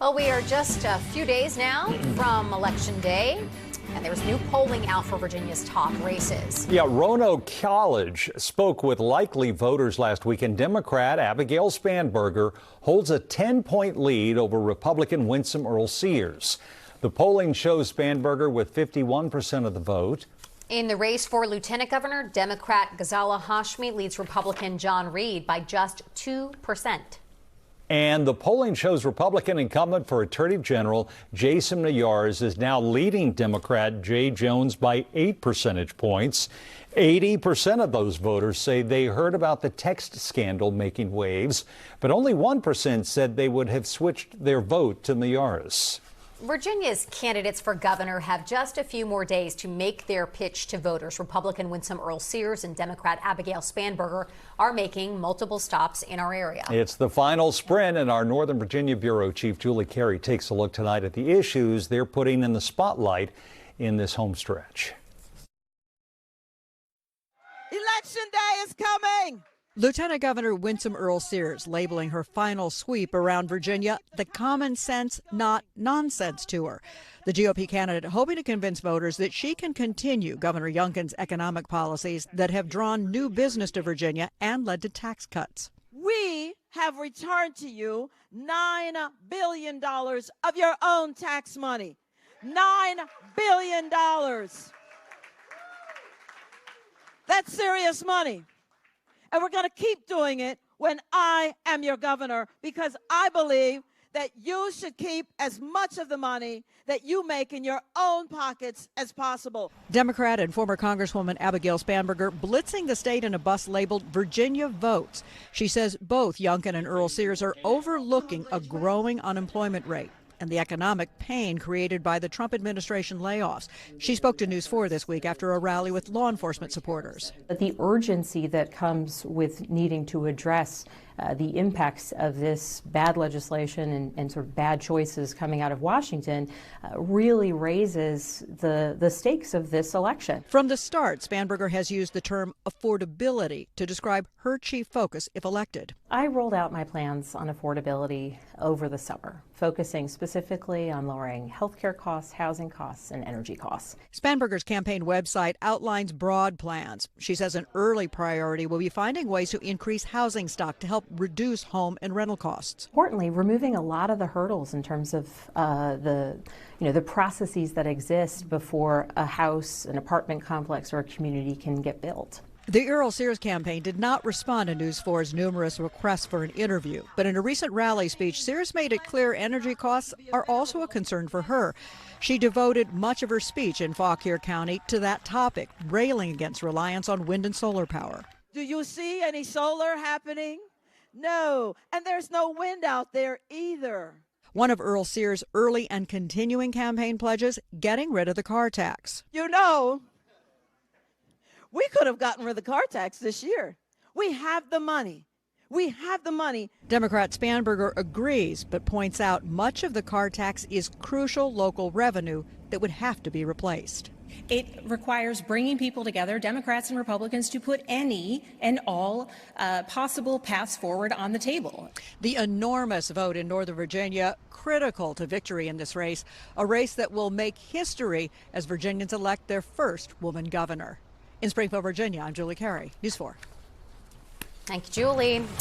Well, we are just a few days now from Election Day, and there's new polling out for Virginia's top races. Yeah, Roanoke College spoke with likely voters last week, and Democrat Abigail Spanberger holds a 10-point lead over Republican Winsome Earle-Sears. The polling shows Spanberger with 51% of the vote. In the race for lieutenant governor, Democrat Ghazala Hashmi leads Republican John Reed by just 2%. And the polling shows Republican incumbent for Attorney General Jason Nayars is now leading Democrat Jay Jones by 8 percentage points. 80% of those voters say they heard about the text scandal making waves, but only 1% said they would have switched their vote to Nayars. Virginia's candidates for governor have just a few more days to make their pitch to voters. Republican Winsome Earle-Sears and Democrat Abigail Spanberger are making multiple stops in our area. It's the final sprint, and our Northern Virginia Bureau Chief Julie Carey takes a look tonight at the issues they're putting in the spotlight in this home stretch. Election day is coming! Lieutenant Governor Winsome Earle-Sears labeling her final sweep around Virginia the common sense, not nonsense tour. The GOP candidate hoping to convince voters that she can continue Governor Youngkin's economic policies that have drawn new business to Virginia and led to tax cuts. We have returned to you $9 billion of your own tax money. $9 billion. That's serious money. And we're going to keep doing it when I am your governor, because I believe that you should keep as much of the money that you make in your own pockets as possible. Democrat and former Congresswoman Abigail Spanberger blitzing the state in a bus labeled Virginia Votes. She says both Youngkin and Earle-Sears are overlooking a growing unemployment rate and the economic pain created by the Trump administration layoffs. She spoke to News 4 this week after a rally with law enforcement supporters. The urgency that comes with needing to address the impacts of this bad legislation and sort of bad choices coming out of Washington really raises the stakes of this election. From the start, Spanberger has used the term affordability to describe her chief focus if elected. I rolled out my plans on affordability over the summer, focusing specifically on lowering health care costs, housing costs, and energy costs. Spanberger's campaign website outlines broad plans. She says an early priority will be finding ways to increase housing stock to help reduce home and rental costs. Importantly, removing a lot of the hurdles in terms of the processes that exist before a house, an apartment complex, or a community can get built. The Earle-Sears campaign did not respond to News 4's numerous requests for an interview, but in a recent rally speech, Sears made it clear energy costs are also a concern for her. She devoted much of her speech in Fauquier County to that topic, railing against reliance on wind and solar power. Do you see any solar happening? No, and there's no wind out there either. One of Earle-Sears' early and continuing campaign pledges, getting rid of the car tax. You know, we could have gotten rid of the car tax this year. We have the money. We have the money. Democrat Spanberger agrees, but points out much of the car tax is crucial local revenue that would have to be replaced. It requires bringing people together, Democrats and Republicans, to put any and all possible paths forward on the table. The enormous vote in Northern Virginia, critical to victory in this race, a race that will make history as Virginians elect their first woman governor. In Springfield, Virginia, I'm Julie Carey, News 4. Thank you, Julie.